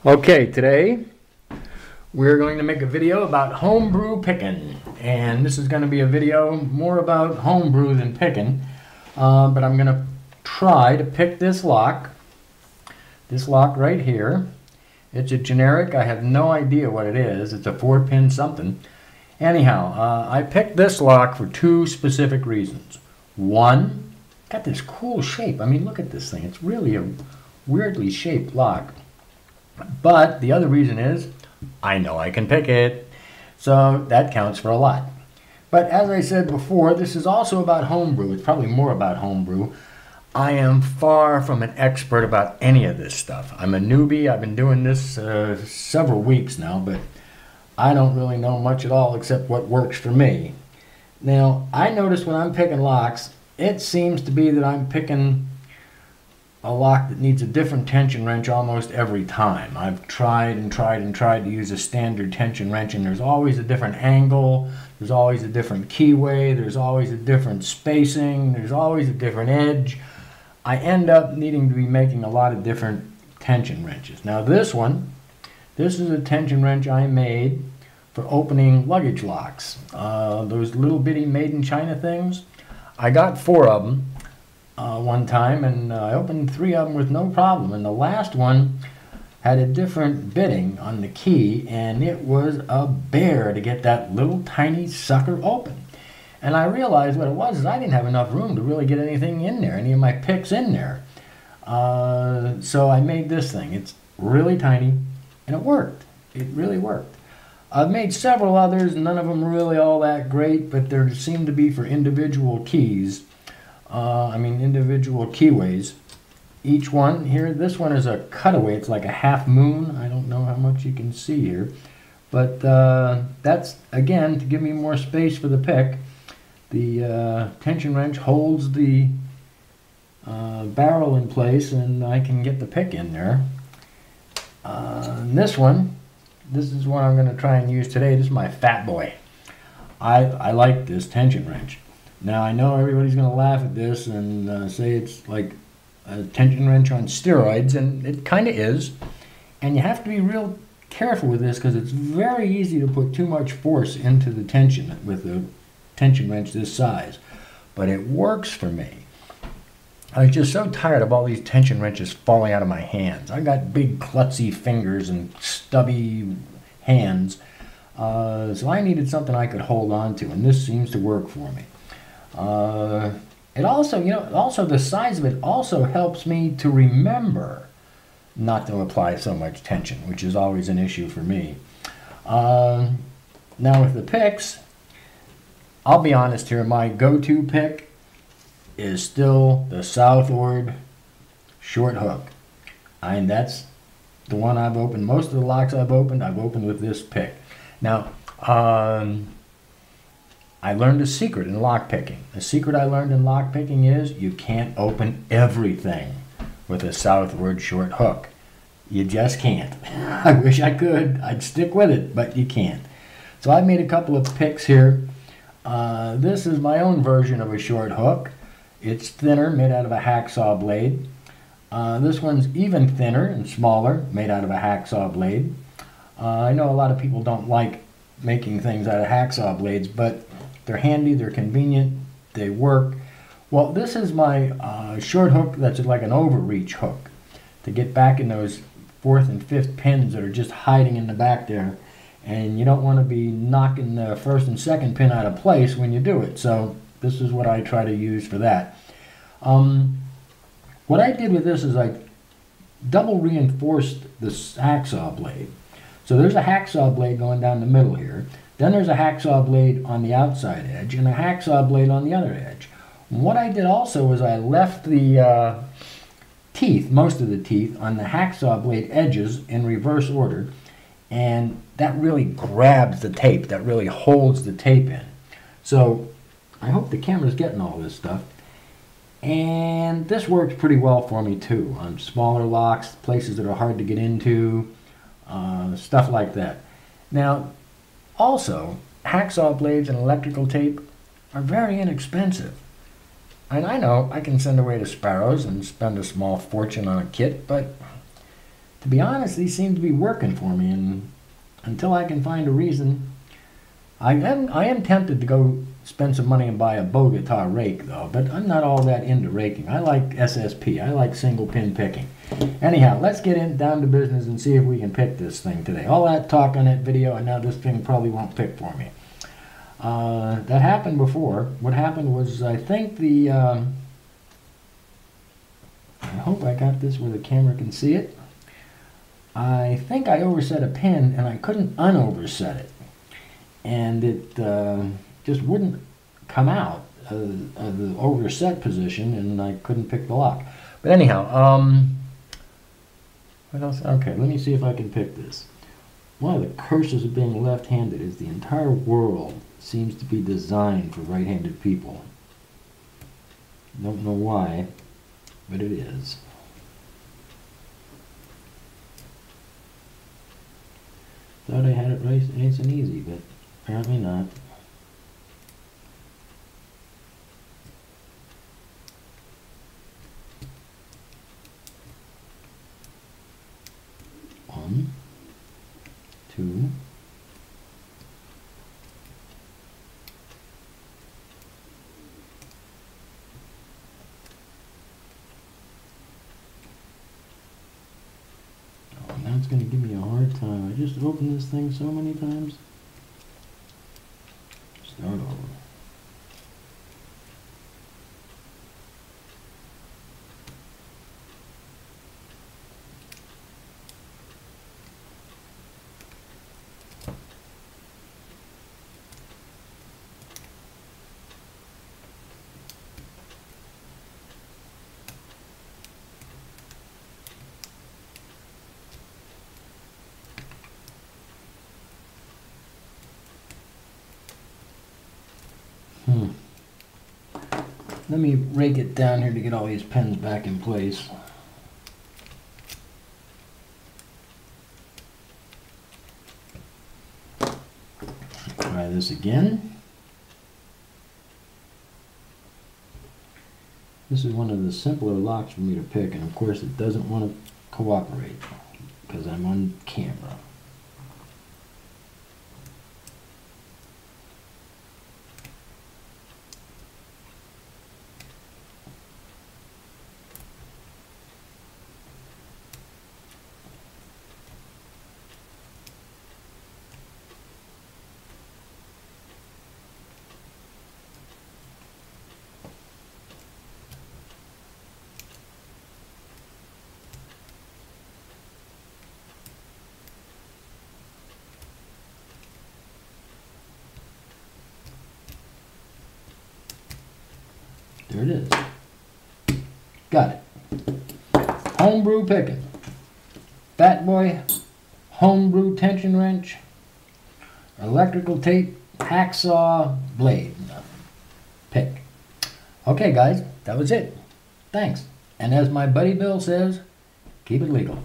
Okay, today we're going to make a video about homebrew picking, and this is going to be a video more about homebrew than picking, but I'm going to try to pick this lock right here. It's a generic. I have no idea what it is. It's a 4-pin something. Anyhow, I picked this lock for two specific reasons. One, it's got this cool shape. I mean, look at this thing. It's really a weirdly shaped lock. But the other reason is I know I can pick it, so that counts for a lot. But as I said before, this is also about homebrew. It's probably more about homebrew. I am far from an expert about any of this stuff. I'm a newbie. I've been doing this several weeks now, but I don't really know much at all except what works for me. Now, I notice when I'm picking locks, it seems to be that I'm picking a lock that needs a different tension wrench almost every time. I've tried and tried and tried to use a standard tension wrench, and there's always a different angle, there's always a different keyway, there's always a different spacing, there's always a different edge. I end up needing to be making a lot of different tension wrenches. Now this is a tension wrench I made for opening luggage locks. Those little bitty made in China things. I got 4 of them. One time, and I opened 3 of them with no problem, and the last one had a different bitting on the key, and it was a bear to get that little tiny sucker open. And I realized what it was is I didn't have enough room to really get anything in there, any of my picks in there. So I made this thing. It's really tiny, and it worked. It really worked. I've made several others, none of them really all that great, but there seem to be for individual keys. Individual keyways. Each one here, this one is a cutaway. It's like a half moon. I don't know how much you can see here. But that's, again, to give me more space for the pick. The tension wrench holds the barrel in place, and I can get the pick in there. And this is one I'm going to try and use today. This is my fat boy. I like this tension wrench. Now, I know everybody's going to laugh at this and say it's like a tension wrench on steroids, and it kind of is. And you have to be real careful with this because it's very easy to put too much force into the tension with a tension wrench this size. But it works for me. I was just so tired of all these tension wrenches falling out of my hands. I got big klutzy fingers and stubby hands, so I needed something I could hold on to, and this seems to work for me. It also, the size of it also helps me to remember not to apply so much tension, which is always an issue for me. Now with the picks, I'll be honest here, my go-to pick is still the Southward short hook. And that's the one I've opened. Most of the locks I've opened with this pick. Now, I learned a secret in lock picking. The secret I learned in lock picking is you can't open everything with a Southward short hook. You just can't. I wish I could. I'd stick with it, but you can't. So I've made a couple of picks here. This is my own version of a short hook. It's thinner, made out of a hacksaw blade. This one's even thinner and smaller, made out of a hacksaw blade. I know a lot of people don't like making things out of hacksaw blades, but they're handy, they're convenient, they work. Well, this is my short hook that's like an overreach hook to get back in those 4th and 5th pins that are just hiding in the back there. And you don't want to be knocking the 1st and 2nd pin out of place when you do it. So this is what I try to use for that. What I did with this is I double reinforced the hacksaw blade. So there's a hacksaw blade going down the middle here. Then there's a hacksaw blade on the outside edge and a hacksaw blade on the other edge. And what I did also was I left the teeth, most of the teeth, on the hacksaw blade edges in reverse order. And that really grabs the tape. That really holds the tape in. So I hope the camera's getting all this stuff. And this works pretty well for me too on smaller locks, places that are hard to get into, stuff like that. Now, also, hacksaw blades and electrical tape are very inexpensive. And I know I can send away to Sparrows and spend a small fortune on a kit, but to be honest, these seem to be working for me, and until I can find a reason, I am tempted to go spend some money and buy a bow guitar rake though, but I'm not all that into raking. I like SSP. I like single pin picking. Anyhow, let's get down to business and see if we can pick this thing today. All that talk on that video, and now this thing probably won't pick for me. That happened before. What happened was, I think the I hope I got this where the camera can see it. I think I overset a pin and I couldn't unoverset it, and it just wouldn't come out of the overset position, and I couldn't pick the lock. But anyhow, what else? Okay, let me see if I can pick this. One of the curses of being left-handed is the entire world seems to be designed for right-handed people. Don't know why, but it is. Thought I had it right, nice and easy, but apparently not. One, two, now it's going to give me a hard time. I just opened this thing so many times. Start over. Let me rake it down here to get all these pins back in place. Try this again. This is one of the simpler locks for me to pick, and of course it doesn't want to cooperate because I'm on camera. There it is. Got it. Homebrew picking. Fat Boy, homebrew tension wrench, electrical tape, hacksaw, blade. Pick. Okay guys, that was it. Thanks. And as my buddy Bill says, keep it legal.